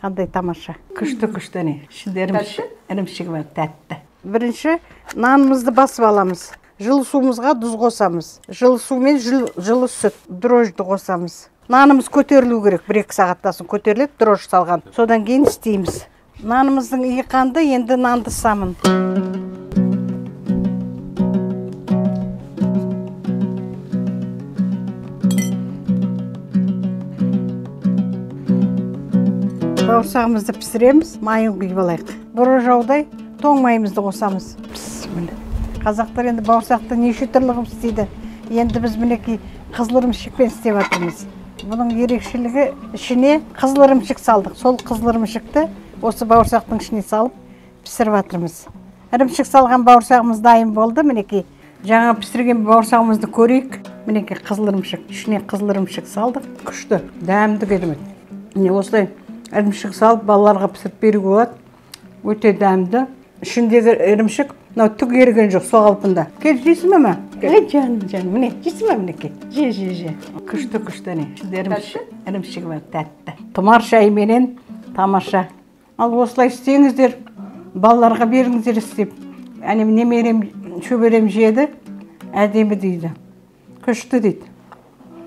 Қандай тамаша. Күшті не. Ішінде ірімшігі бар, тәтті. Бірінші нанымызды басып аламыз. Жылы суымызға тұз қосамыз. Жылы су мен жылы сүт, дрожжды қосамыз. Нанымыз көтерілу керек, 1-2 сағаттасын көтеріледі, дрожж салған. Содан кейін істейміз. Нанымыздың иықанды, енді нанды самын. Бауырсағымызды пісіреміз, майын құйып алайық. Бұры жаудай тоң майымызды қосамыз. Қазақтар енді бауырсақты неше түрлі қылып істейді. Енді біз мінекей қызыл ірімшікпен істеп жатырмыз. Бұның ерекшелігі ішіне қызыл ірімшік салдық. Сол қызыл ірімшікті осы бауырсақтың ішіне салып пісіріп жатырмыз. Ірімшік салған бауырсағымыз дайын болды. Мінекей жаңа пісірген бауырсағымызды көрейік. Мінекей қызыл ірімшік, ішіне қызыл ірімшік салдық. Күшті, дәмді керемет. Міне осылай ірімшік салып балаларға пісіріп беруге болады. Өте дәмді. Ішіндегі ірімшік түк ерген жоқ, сол қалпында. Кел, жейсің ме? Жаным, міне, жейсің ме мінекей? Же. Күшті не. Ірімшігі бар, тәтті. Тұмар шайменен тамаша. Ал осылай істеңіздер, балаларға беріңіздер істеп. Немерем, шөберем жеді, әдемі дейді. Күшті дейді.